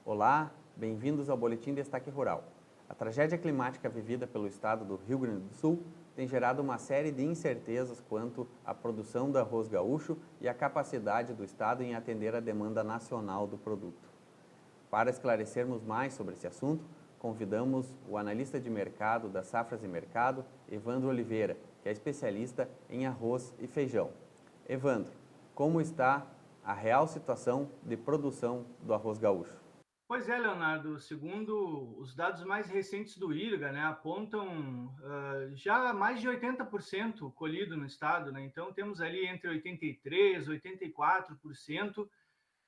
Olá, bem-vindos ao Boletim Destaque Rural. A tragédia climática vivida pelo estado do Rio Grande do Sul tem gerado uma série de incertezas quanto à produção do arroz gaúcho e à capacidade do estado em atender a demanda nacional do produto. Para esclarecermos mais sobre esse assunto, convidamos o analista de mercado da Safras e Mercado, Evandro Oliveira, que é especialista em arroz e feijão. Evandro, como está a real situação de produção do arroz gaúcho? Pois é, Leonardo, segundo os dados mais recentes do IRGA, né, apontam já mais de 80% colhido no estado, né? Então temos ali entre 83% e 84%,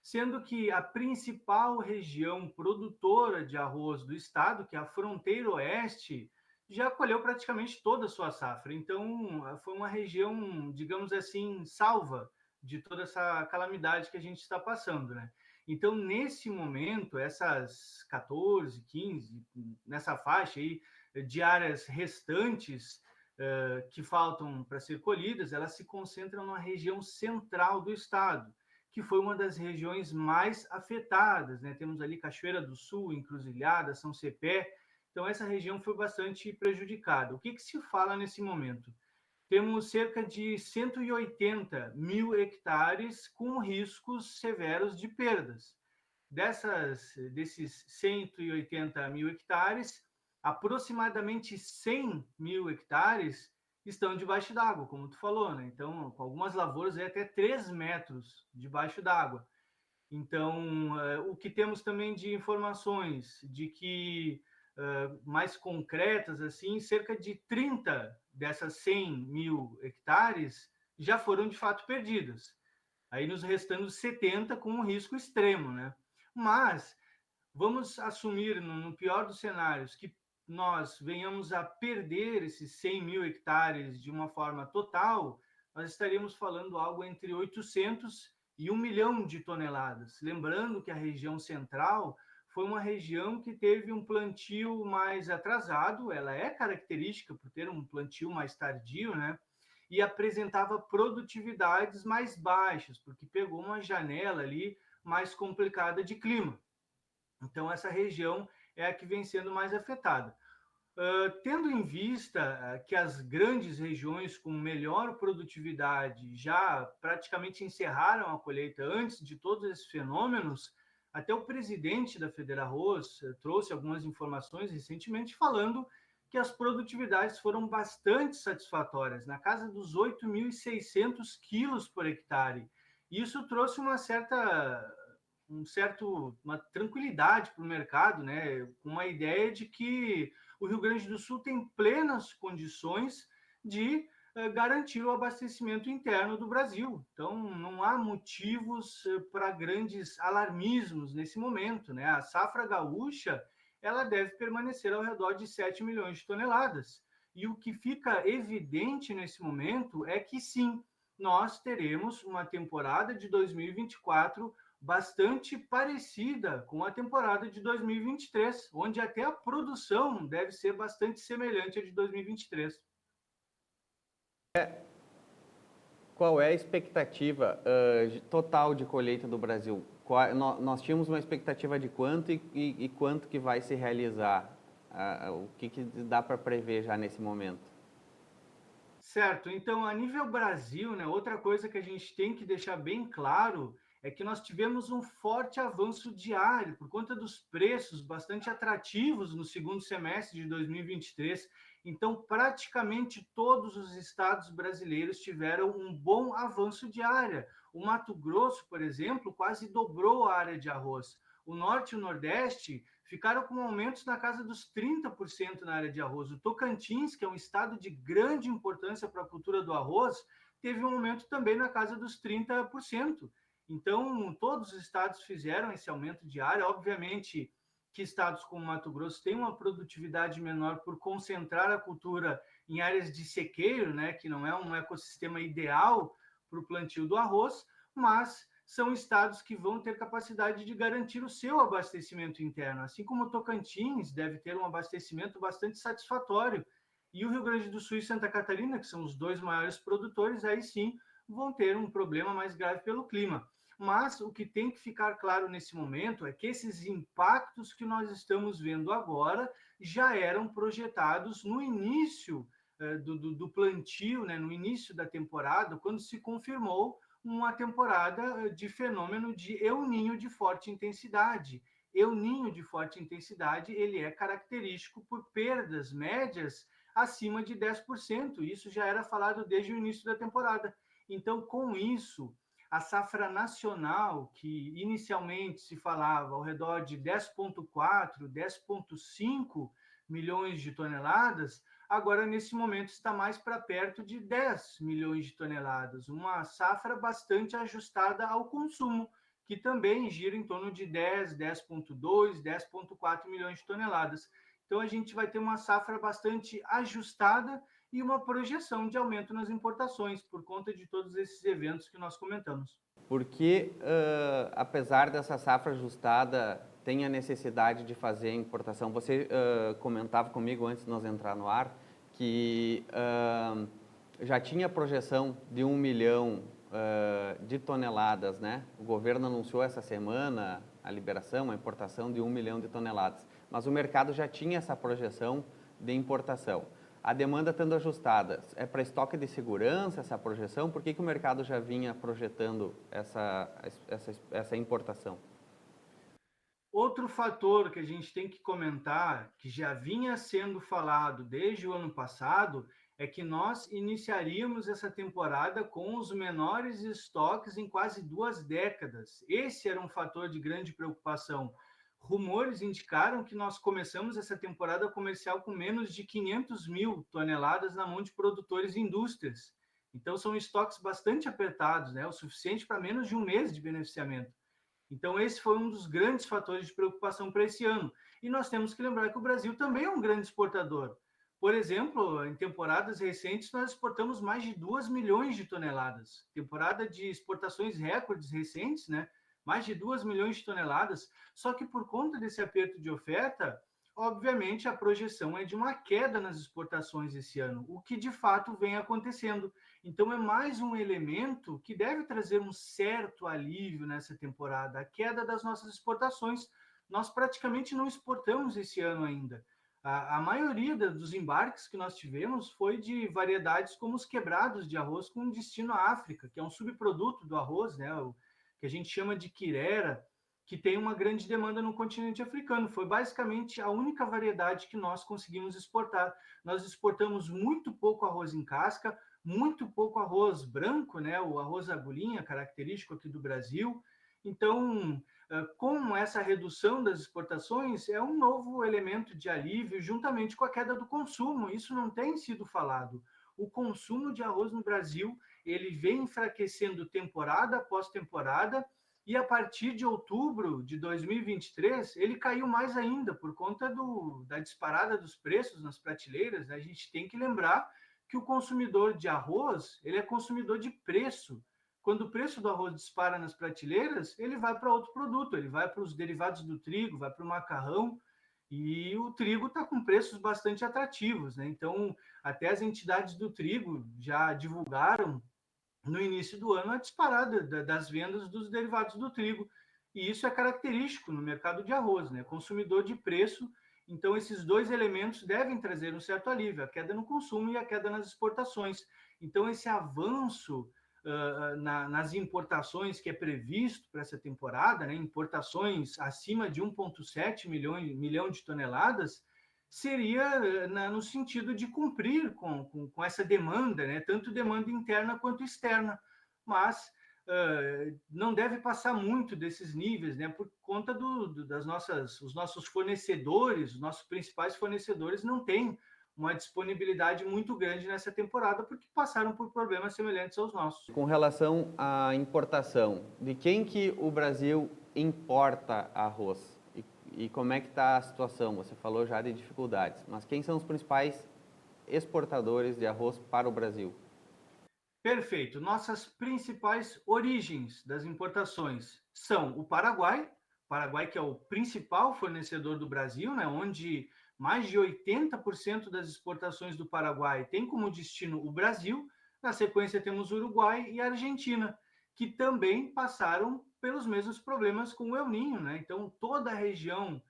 sendo que a principal região produtora de arroz do estado, que é a fronteira oeste, já colheu praticamente toda a sua safra. Então foi uma região, digamos assim, salva de toda essa calamidade que a gente está passando, né? Então, nesse momento, essas 14, 15, nessa faixa aí, de áreas restantes que faltam para ser colhidas, elas se concentram na região central do estado, que foi uma das regiões mais afetadas, né? Temos ali Cachoeira do Sul, Encruzilhada, São Cepé. Então, essa região foi bastante prejudicada. O que se fala nesse momento? Temos cerca de 180 mil hectares com riscos severos de perdas. Desses 180 mil hectares, aproximadamente 100 mil hectares estão debaixo d'água, como tu falou, né? Então, com algumas lavouras é até 3 metros debaixo d'água. Então, o que temos também de informações de que mais concretas, assim, cerca de 30 dessas 100 mil hectares já foram de fato perdidas. Aí nos restando 70 com um risco extremo, né? Mas vamos assumir, no pior dos cenários, que nós venhamos a perder esses 100 mil hectares de uma forma total, nós estaríamos falando algo entre 800 e 1 milhão de toneladas. Lembrando que a região central foi uma região que teve um plantio mais atrasado, ela é característica por ter um plantio mais tardio, né? E apresentava produtividades mais baixas, porque pegou uma janela ali mais complicada de clima. Então, essa região é a que vem sendo mais afetada. Tendo em vista que as grandes regiões com melhor produtividade já praticamente encerraram a colheita antes de todos esses fenômenos, até o presidente da Federarroz trouxe algumas informações recentemente falando que as produtividades foram bastante satisfatórias, na casa dos 8.600 quilos por hectare. Isso trouxe uma tranquilidade para o mercado, né? Com uma ideia de que o Rio Grande do Sul tem plenas condições de garantir o abastecimento interno do Brasil. Então, não há motivos para grandes alarmismos nesse momento, né? A safra gaúcha ela deve permanecer ao redor de 7 milhões de toneladas. E o que fica evidente nesse momento é que sim, nós teremos uma temporada de 2024 bastante parecida com a temporada de 2023, onde até a produção deve ser bastante semelhante à de 2023. Qual é a expectativa total de colheita do Brasil? Nós tínhamos uma expectativa de quanto e quanto que vai se realizar? O que dá para prever já nesse momento? Certo, então a nível Brasil, né, outra coisa que a gente tem que deixar bem claro é que nós tivemos um forte avanço diário por conta dos preços bastante atrativos no segundo semestre de 2023. Então, praticamente todos os estados brasileiros tiveram um bom avanço diário. O Mato Grosso, por exemplo, quase dobrou a área de arroz. O Norte e o Nordeste ficaram com aumentos na casa dos 30% na área de arroz. O Tocantins, que é um estado de grande importância para a cultura do arroz, teve um aumento também na casa dos 30%. Então, todos os estados fizeram esse aumento de área. Obviamente que estados como Mato Grosso têm uma produtividade menor por concentrar a cultura em áreas de sequeiro, né, que não é um ecossistema ideal para o plantio do arroz, mas são estados que vão ter capacidade de garantir o seu abastecimento interno, assim como o Tocantins deve ter um abastecimento bastante satisfatório. E o Rio Grande do Sul e Santa Catarina, que são os dois maiores produtores, aí sim vão ter um problema mais grave pelo clima. Mas o que tem que ficar claro nesse momento é que esses impactos que nós estamos vendo agora já eram projetados no início do plantio, né, no início da temporada, quando se confirmou uma temporada de fenômeno de El Niño de forte intensidade. El Niño de forte intensidade, ele é característico por perdas médias acima de 10%. Isso já era falado desde o início da temporada. Então, com isso, a safra nacional, que inicialmente se falava ao redor de 10,4, 10,5 milhões de toneladas, agora nesse momento está mais para perto de 10 milhões de toneladas, uma safra bastante ajustada ao consumo, que também gira em torno de 10, 10,2, 10,4 milhões de toneladas. Então a gente vai ter uma safra bastante ajustada e uma projeção de aumento nas importações por conta de todos esses eventos que nós comentamos. Porque, apesar dessa safra ajustada, tem a necessidade de fazer importação. Você comentava comigo antes de nós entrar no ar que já tinha projeção de 1 milhão de toneladas, né? O governo anunciou essa semana a liberação, a importação de 1 milhão de toneladas, mas o mercado já tinha essa projeção de importação. A demanda estando ajustada, é para estoque de segurança essa projeção? Por que o mercado já vinha projetando essa importação? Outro fator que a gente tem que comentar, que já vinha sendo falado desde o ano passado, é que nós iniciaríamos essa temporada com os menores estoques em quase 2 décadas. Esse era um fator de grande preocupação. Rumores indicaram que nós começamos essa temporada comercial com menos de 500 mil toneladas na mão de produtores e indústrias. Então, são estoques bastante apertados, né? O suficiente para menos de um mês de beneficiamento. Então, esse foi um dos grandes fatores de preocupação para esse ano. E nós temos que lembrar que o Brasil também é um grande exportador. Por exemplo, em temporadas recentes, nós exportamos mais de 2 milhões de toneladas. Temporada de exportações recordes recentes, né? Mais de 2 milhões de toneladas. Só que por conta desse aperto de oferta, obviamente a projeção é de uma queda nas exportações esse ano, o que de fato vem acontecendo. Então é mais um elemento que deve trazer um certo alívio nessa temporada, a queda das nossas exportações. Nós praticamente não exportamos esse ano ainda. A maioria dos embarques que nós tivemos foi de variedades como os quebrados de arroz com destino à África, que é um subproduto do arroz, né, o que a gente chama de quirera, que tem uma grande demanda no continente africano. Foi basicamente a única variedade que nós conseguimos exportar. Nós exportamos muito pouco arroz em casca, muito pouco arroz branco, né, o arroz agulhinha, característico aqui do Brasil. Então, com essa redução das exportações, é um novo elemento de alívio, juntamente com a queda do consumo. Isso não tem sido falado. O consumo de arroz no Brasil, ele vem enfraquecendo temporada após temporada, e a partir de outubro de 2023, ele caiu mais ainda por conta da disparada dos preços nas prateleiras. A gente tem que lembrar que o consumidor de arroz, ele é consumidor de preço. Quando o preço do arroz dispara nas prateleiras, ele vai para outro produto, ele vai para os derivados do trigo, vai para o macarrão, e o trigo está com preços bastante atrativos, né? Então, até as entidades do trigo já divulgaram no início do ano a disparada das vendas dos derivados do trigo. E isso é característico no mercado de arroz, né? Consumidor de preço. Então, esses dois elementos devem trazer um certo alívio, a queda no consumo e a queda nas exportações. Então, esse avanço nas importações que é previsto para essa temporada, né? Importações acima de 1,7 milhão de toneladas, seria no sentido de cumprir com essa demanda, né? Tanto demanda interna quanto externa, mas não deve passar muito desses níveis, né? Por conta os nossos fornecedores, os nossos principais fornecedores não têm uma disponibilidade muito grande nessa temporada porque passaram por problemas semelhantes aos nossos. Com relação à importação, de quem que o Brasil importa arroz? E como é que está a situação? Você falou já de dificuldades, mas quem são os principais exportadores de arroz para o Brasil? Perfeito. Nossas principais origens das importações são o Paraguai que é o principal fornecedor do Brasil, né, onde mais de 80% das exportações do Paraguai tem como destino o Brasil. Na sequência temos o Uruguai e a Argentina. que também passaram pelos mesmos problemas com o El Niño, né? Então, toda a região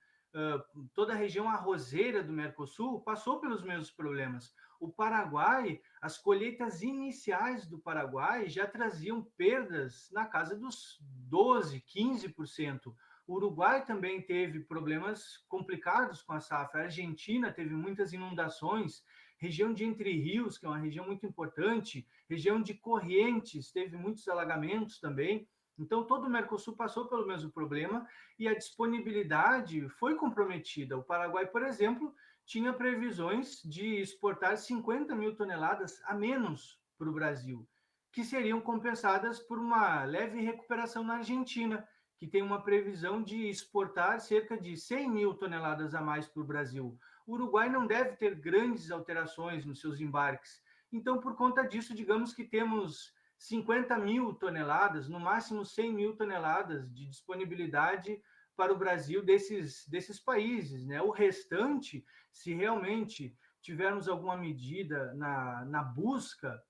arrozeira do Mercosul passou pelos mesmos problemas. O Paraguai, as colheitas iniciais do Paraguai já traziam perdas na casa dos 12, 15%. O Uruguai também teve problemas complicados com a safra. A Argentina teve muitas inundações. Região de Entre Rios, que é uma região muito importante, região de Corrientes, teve muitos alagamentos também. Então, todo o Mercosul passou pelo mesmo problema e a disponibilidade foi comprometida. O Paraguai, por exemplo, tinha previsões de exportar 50 mil toneladas a menos para o Brasil, que seriam compensadas por uma leve recuperação na Argentina, que tem uma previsão de exportar cerca de 100 mil toneladas a mais para o Brasil. O Uruguai não deve ter grandes alterações nos seus embarques. Então, por conta disso, digamos que temos 50 mil toneladas, no máximo 100 mil toneladas de disponibilidade para o Brasil desses países. Né? O restante, se realmente tivermos alguma medida na busca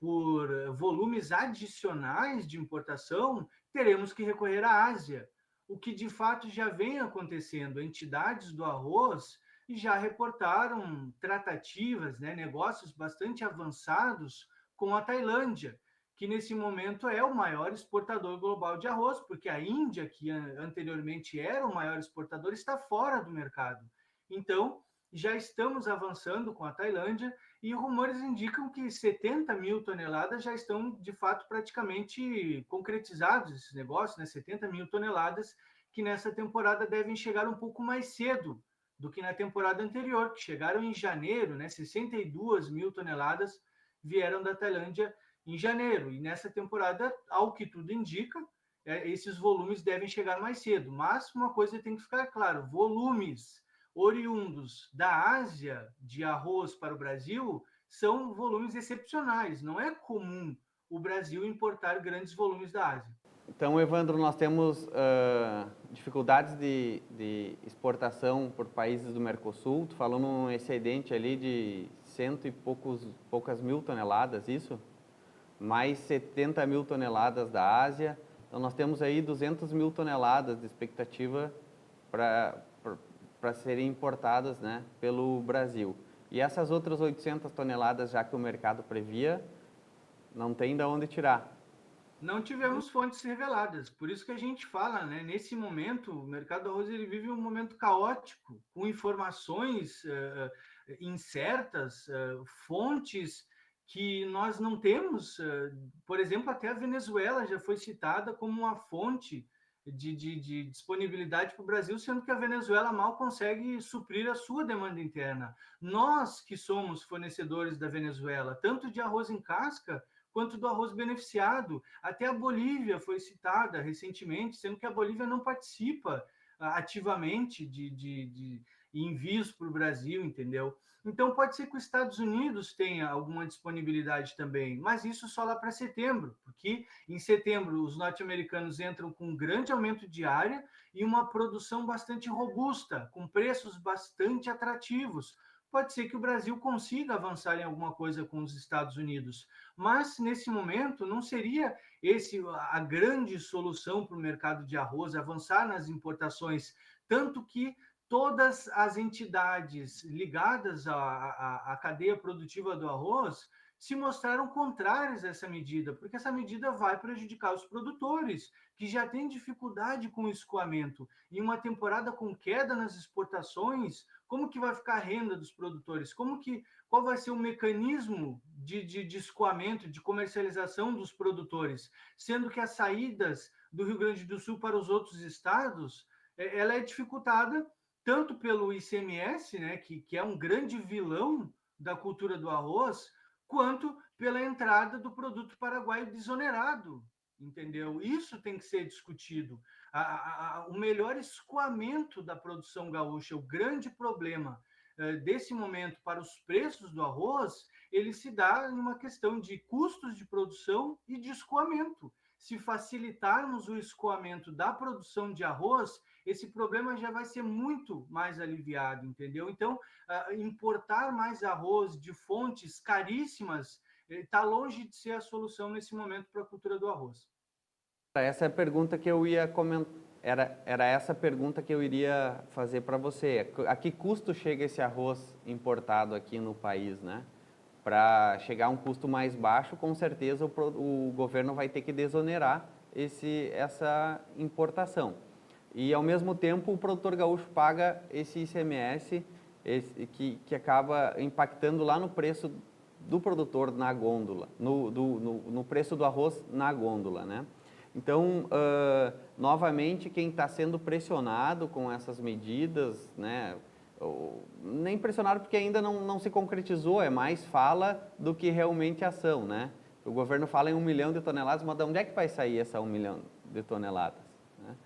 por volumes adicionais de importação, teremos que recorrer à Ásia, o que de fato já vem acontecendo. Entidades do arroz já reportaram tratativas, né, negócios bastante avançados com a Tailândia, que nesse momento é o maior exportador global de arroz, porque a Índia, que anteriormente era o maior exportador, está fora do mercado. Então, já estamos avançando com a Tailândia e rumores indicam que 70 mil toneladas já estão, de fato, praticamente concretizados esses negócios, né? 70 mil toneladas que nessa temporada devem chegar um pouco mais cedo do que na temporada anterior, que chegaram em janeiro, né? 62 mil toneladas vieram da Tailândia em janeiro. E nessa temporada, ao que tudo indica, esses volumes devem chegar mais cedo. Mas uma coisa tem que ficar claro: volumes oriundos da Ásia de arroz para o Brasil são volumes excepcionais. Não é comum o Brasil importar grandes volumes da Ásia. Então, Evandro, nós temos dificuldades de exportação por países do Mercosul. Tu falou num excedente ali de cento e poucas mil toneladas, isso? Mais 70 mil toneladas da Ásia. Então, nós temos aí 200 mil toneladas de expectativa para serem importadas, né, pelo Brasil. E essas outras 800 toneladas, já que o mercado previa, não tem de onde tirar. Não tivemos fontes reveladas, por isso que a gente fala, né? Nesse momento, o mercado do arroz ele vive um momento caótico, com informações incertas, fontes que nós não temos. Por exemplo, até a Venezuela já foi citada como uma fonte de disponibilidade para o Brasil, sendo que a Venezuela mal consegue suprir a sua demanda interna. Nós que somos fornecedores da Venezuela, tanto de arroz em casca, quanto do arroz beneficiado. Até a Bolívia foi citada recentemente, sendo que a Bolívia não participa ativamente de envios para o Brasil, entendeu? Então, pode ser que os Estados Unidos tenha alguma disponibilidade também, mas isso só lá para setembro, porque em setembro os norte-americanos entram com um grande aumento de área e uma produção bastante robusta, com preços bastante atrativos. Pode ser que o Brasil consiga avançar em alguma coisa com os Estados Unidos, mas nesse momento não seria esse a grande solução para o mercado de arroz, avançar nas importações, tanto que todas as entidades ligadas à cadeia produtiva do arroz se mostraram contrárias a essa medida, porque essa medida vai prejudicar os produtores, que já têm dificuldade com o escoamento. Em uma temporada com queda nas exportações, como que vai ficar a renda dos produtores? Qual vai ser o mecanismo de escoamento, de comercialização dos produtores? Sendo que as saídas do Rio Grande do Sul para os outros estados, ela é dificultada tanto pelo ICMS, né, que é um grande vilão da cultura do arroz, quanto pela entrada do produto paraguaio desonerado, entendeu? Isso tem que ser discutido. O melhor escoamento da produção gaúcha, o grande problema desse momento para os preços do arroz, ele se dá em uma questão de custos de produção e de escoamento. Se facilitarmos o escoamento da produção de arroz, esse problema já vai ser muito mais aliviado, entendeu? Então, importar mais arroz de fontes caríssimas está longe de ser a solução nesse momento para a cultura do arroz. Essa é a pergunta que eu ia comentar. Era essa pergunta que eu iria fazer para você. A que custo chega esse arroz importado aqui no país, né? Para chegar a um custo mais baixo, com certeza o governo vai ter que desonerar essa importação. E, ao mesmo tempo, o produtor gaúcho paga esse ICMS que acaba impactando lá no preço do produtor na gôndola, no preço do arroz na gôndola, né? Então, novamente, quem está sendo pressionado com essas medidas, né, nem pressionado porque ainda não se concretizou, é mais fala do que realmente ação, né? O governo fala em 1 milhão de toneladas, mas de onde é que vai sair essa 1 milhão de toneladas? Né?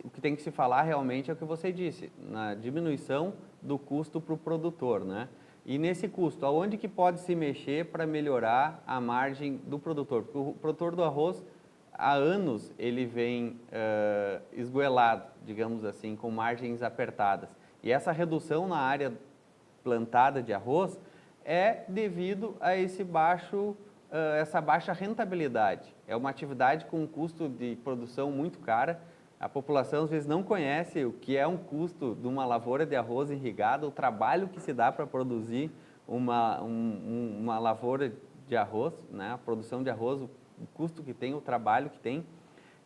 O que tem que se falar realmente é o que você disse, na diminuição do custo para o produtor, né? E nesse custo, aonde que pode se mexer para melhorar a margem do produtor? Porque o produtor do arroz, há anos, ele vem esgoelado, digamos assim, com margens apertadas. E essa redução na área plantada de arroz é devido a essa baixa rentabilidade. É uma atividade com um custo de produção muito cara. A população às vezes não conhece o que é um custo de uma lavoura de arroz irrigada, o trabalho que se dá para produzir uma lavoura de arroz, né? A produção de arroz, o custo que tem, o trabalho que tem.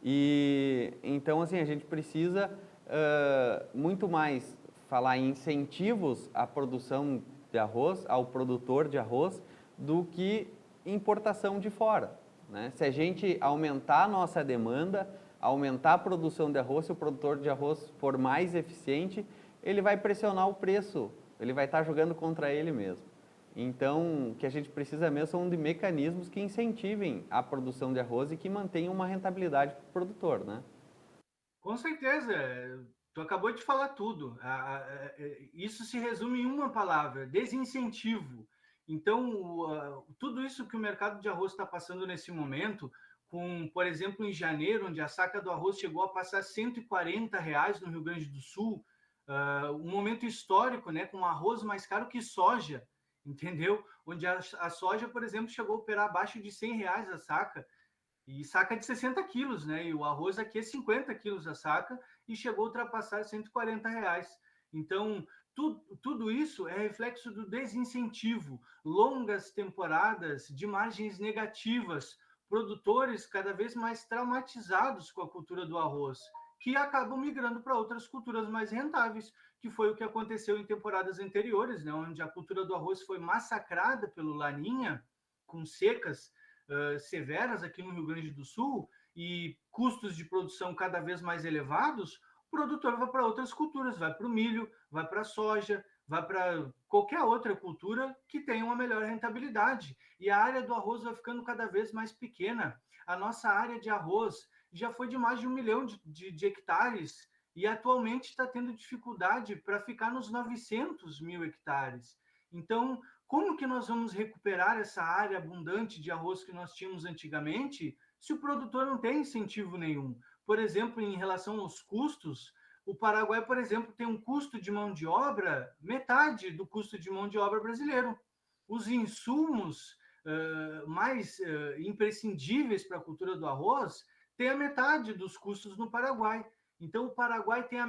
E então, assim, a gente precisa muito mais falar em incentivos à produção de arroz, ao produtor de arroz, do que importação de fora, né? Se a gente aumentar a nossa demanda, aumentar a produção de arroz, se o produtor de arroz for mais eficiente, ele vai pressionar o preço, ele vai estar jogando contra ele mesmo. Então, o que a gente precisa mesmo são de mecanismos que incentivem a produção de arroz e que mantenham uma rentabilidade para o produtor, né? Com certeza, tu acabou de falar tudo. Isso se resume em uma palavra: desincentivo. Então, tudo isso que o mercado de arroz está passando nesse momento, por exemplo, em janeiro, onde a saca do arroz chegou a passar R$ 140 no Rio Grande do Sul, um momento histórico, né, com arroz mais caro que soja, entendeu? Onde a soja, por exemplo, chegou a operar abaixo de R$ 100 a saca, e saca de 60 quilos, né? E o arroz aqui é 50 quilos a saca e chegou a ultrapassar R$ 140. Então, tudo isso é reflexo do desincentivo, longas temporadas de margens negativas, produtores cada vez mais traumatizados com a cultura do arroz, que acabam migrando para outras culturas mais rentáveis, que foi o que aconteceu em temporadas anteriores, né? Onde a cultura do arroz foi massacrada pelo Laninha, com secas severas aqui no Rio Grande do Sul e custos de produção cada vez mais elevados, o produtor vai para outras culturas, vai para o milho, vai para a soja, vai para qualquer outra cultura que tenha uma melhor rentabilidade. E a área do arroz vai ficando cada vez mais pequena. A nossa área de arroz já foi de mais de 1 milhão de hectares e atualmente está tendo dificuldade para ficar nos 900 mil hectares. Então, como que nós vamos recuperar essa área abundante de arroz que nós tínhamos antigamente se o produtor não tem incentivo nenhum? Por exemplo, em relação aos custos, o Paraguai, por exemplo, tem um custo de mão de obra metade do custo de mão de obra brasileiro. Os insumos mais imprescindíveis para a cultura do arroz têm a metade dos custos no Paraguai. Então, o Paraguai tem,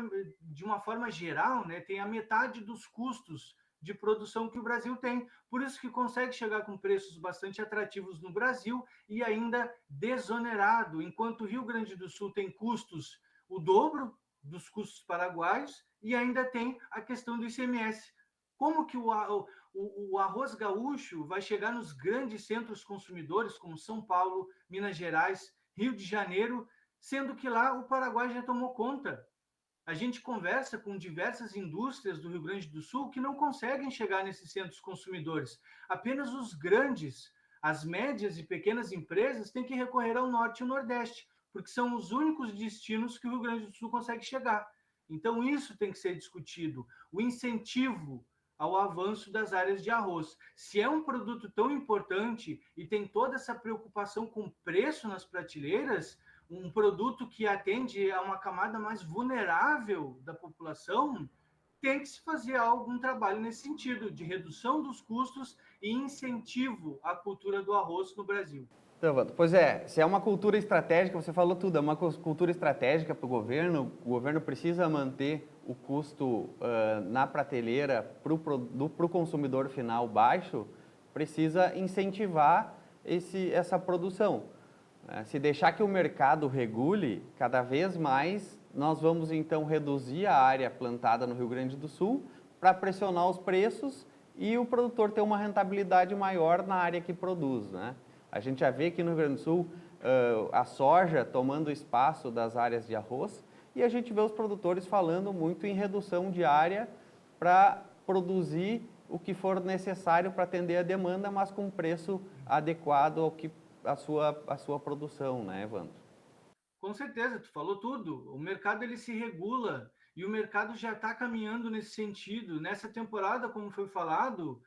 de uma forma geral, né, tem a metade dos custos de produção que o Brasil tem. Por isso que consegue chegar com preços bastante atrativos no Brasil e ainda desonerado, enquanto o Rio Grande do Sul tem custos o dobro dos custos paraguaios e ainda tem a questão do ICMS. Como que o arroz gaúcho vai chegar nos grandes centros consumidores, como São Paulo, Minas Gerais, Rio de Janeiro, sendo que lá o Paraguai já tomou conta? A gente conversa com diversas indústrias do Rio Grande do Sul que não conseguem chegar nesses centros consumidores. Apenas os grandes, as médias e pequenas empresas têm que recorrer ao norte e ao nordeste, porque são os únicos destinos que o Rio Grande do Sul consegue chegar. Então, isso tem que ser discutido. O incentivo ao avanço das áreas de arroz. Se é um produto tão importante e tem toda essa preocupação com preço nas prateleiras, um produto que atende a uma camada mais vulnerável da população, tem que se fazer algum trabalho nesse sentido, de redução dos custos e incentivo à cultura do arroz no Brasil. Então, Evandro, pois é, se é uma cultura estratégica, você falou tudo, é uma cultura estratégica para o governo precisa manter o custo na prateleira para o consumidor final baixo, precisa incentivar essa produção. Se deixar que o mercado regule, cada vez mais nós vamos então reduzir a área plantada no Rio Grande do Sul para pressionar os preços e o produtor ter uma rentabilidade maior na área que produz, né? A gente já vê aqui no Rio Grande do Sul a soja tomando espaço das áreas de arroz e a gente vê os produtores falando muito em redução de área para produzir o que for necessário para atender a demanda, mas com preço adequado ao que a sua produção, né, Evandro? Com certeza, tu falou tudo. O mercado ele se regula e o mercado já está caminhando nesse sentido. Nessa temporada, como foi falado,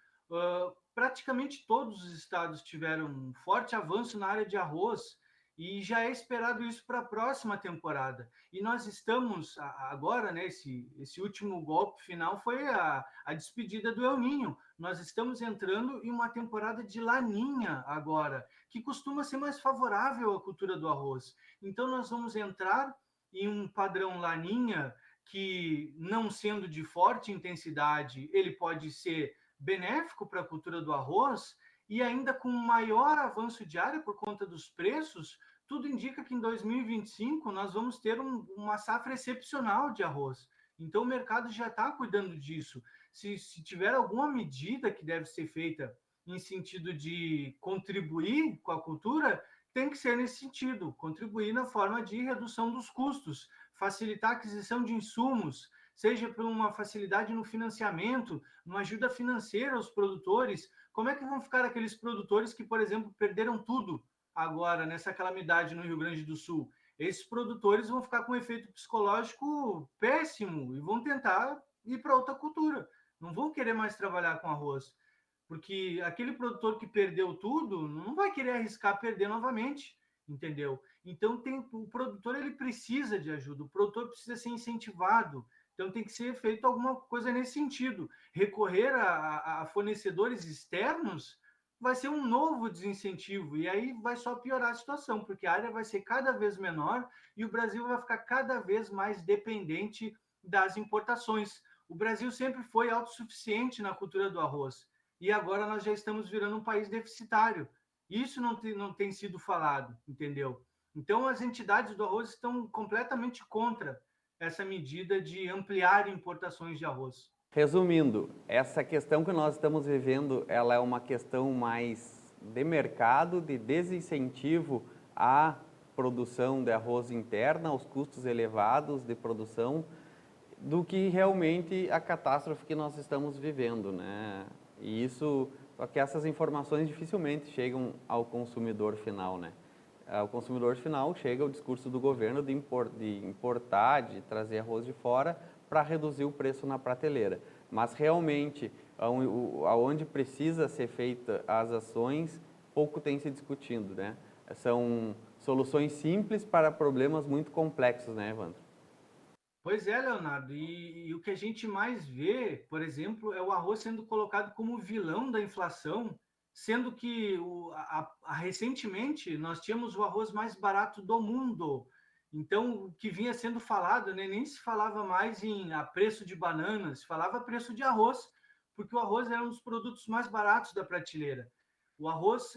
praticamente todos os estados tiveram um forte avanço na área de arroz e já é esperado isso para a próxima temporada. E nós estamos agora, né? Esse último golpe final foi a despedida do El Niño. Nós estamos entrando em uma temporada de Laninha agora, que costuma ser mais favorável à cultura do arroz. Então, nós vamos entrar em um padrão Laninha que, não sendo de forte intensidade, ele pode ser benéfico para a cultura do arroz e ainda com maior avanço de área por conta dos preços, tudo indica que em 2025 nós vamos ter uma safra excepcional de arroz. Então, o mercado já está cuidando disso. Se tiver alguma medida que deve ser feita em sentido de contribuir com a cultura, tem que ser nesse sentido, contribuir na forma de redução dos custos, facilitar a aquisição de insumos, seja por uma facilidade no financiamento, uma ajuda financeira aos produtores. Como é que vão ficar aqueles produtores que, por exemplo, perderam tudo agora nessa calamidade no Rio Grande do Sul? Esses produtores vão ficar com um efeito psicológico péssimo e vão tentar ir para outra cultura. Não vão querer mais trabalhar com arroz. Porque aquele produtor que perdeu tudo não vai querer arriscar perder novamente, entendeu? Então o produtor ele precisa de ajuda, o produtor precisa ser incentivado. Então tem que ser feito alguma coisa nesse sentido. Recorrer a fornecedores externos vai ser um novo desincentivo e aí vai só piorar a situação, porque a área vai ser cada vez menor e o Brasil vai ficar cada vez mais dependente das importações. O Brasil sempre foi autossuficiente na cultura do arroz e agora nós já estamos virando um país deficitário. Isso não tem sido falado, entendeu? Então, as entidades do arroz estão completamente contra essa medida de ampliar importações de arroz. Resumindo, essa questão que nós estamos vivendo, ela é uma questão mais de mercado, de desincentivo à produção de arroz interna, aos custos elevados de produção, do que realmente a catástrofe que nós estamos vivendo, né? E isso, só que essas informações dificilmente chegam ao consumidor final, né? Ao consumidor final chega o discurso do governo de importar, de trazer arroz de fora para reduzir o preço na prateleira. Mas realmente, aonde precisa ser feita as ações, pouco tem se discutindo, né? São soluções simples para problemas muito complexos, né, Evandro? Pois é, Leonardo, e o que a gente mais vê, por exemplo, é o arroz sendo colocado como vilão da inflação, sendo que recentemente nós tínhamos o arroz mais barato do mundo. Então, o que vinha sendo falado, né, nem se falava mais a preço de bananas, se falava preço de arroz, porque o arroz era um dos produtos mais baratos da prateleira. O arroz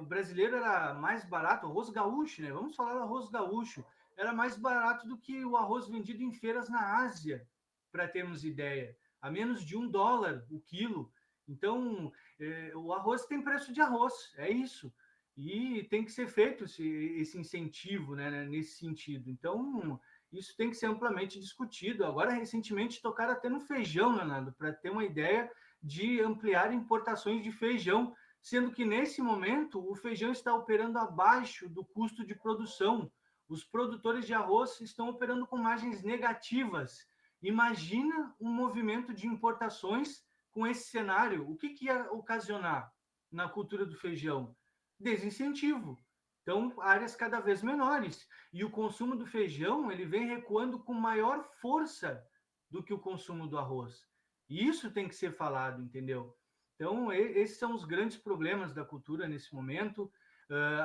brasileiro era mais barato, o arroz gaúcho, né? Vamos falar do arroz gaúcho era mais barato do que o arroz vendido em feiras na Ásia, para termos ideia, a menos de $1 o quilo. Então, o arroz tem preço de arroz, é isso. E tem que ser feito esse incentivo, né, nesse sentido. Então, isso tem que ser amplamente discutido. Agora, recentemente, tocaram até no feijão, Leonardo, para ter uma ideia de ampliar importações de feijão, sendo que, nesse momento, o feijão está operando abaixo do custo de produção. Os produtores de arroz estão operando com margens negativas. Imagina um movimento de importações com esse cenário. O que ia ocasionar na cultura do feijão? Desincentivo. Então, áreas cada vez menores. E o consumo do feijão ele vem recuando com maior força do que o consumo do arroz. E isso tem que ser falado, entendeu? Então, esses são os grandes problemas da cultura nesse momento.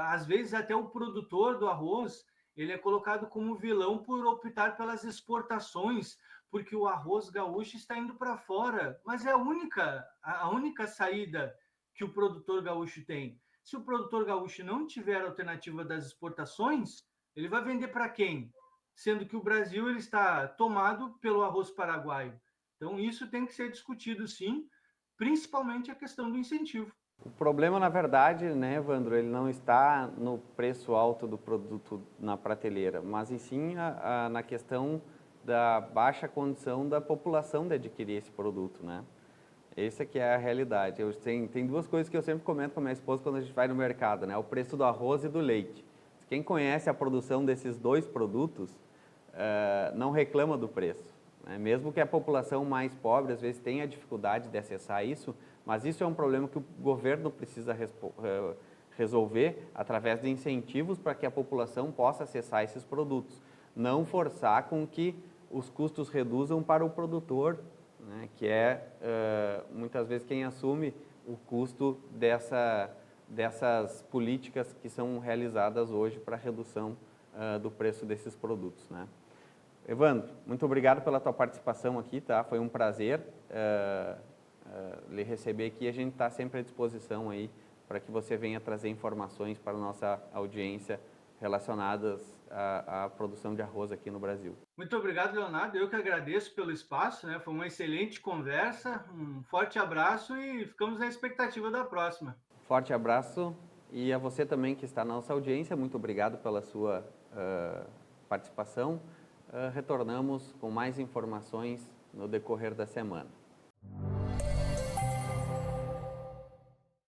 Às vezes até o produtor do arroz ele é colocado como vilão por optar pelas exportações, porque o arroz gaúcho está indo para fora, mas é a única saída que o produtor gaúcho tem. Se o produtor gaúcho não tiver alternativa das exportações, ele vai vender para quem? Sendo que o Brasil ele está tomado pelo arroz paraguaio. Então isso tem que ser discutido sim, principalmente a questão do incentivo. O problema, na verdade, né, Evandro, ele não está no preço alto do produto na prateleira, mas e sim na questão da baixa condição da população de adquirir esse produto, né? Essa que é a realidade. Tem duas coisas que eu sempre comento com a minha esposa quando a gente vai no mercado, né? O preço do arroz e do leite. Quem conhece a produção desses dois produtos não reclama do preço, né? Mesmo que a população mais pobre às vezes tenha dificuldade de acessar isso, mas isso é um problema que o governo precisa resolver através de incentivos para que a população possa acessar esses produtos. Não forçar com que os custos reduzam para o produtor, né, que é muitas vezes quem assume o custo dessas políticas que são realizadas hoje para a redução do preço desses produtos, né? Evandro, muito obrigado pela tua participação aqui, tá? Foi um prazer lhe receber aqui. A gente está sempre à disposição aí para que você venha trazer informações para a nossa audiência relacionadas à produção de arroz aqui no Brasil. Muito obrigado, Leonardo. Eu que agradeço pelo espaço, né? Foi uma excelente conversa. Um forte abraço e ficamos na expectativa da próxima. Forte abraço e a você também que está na nossa audiência. Muito obrigado pela sua participação. Retornamos com mais informações no decorrer da semana.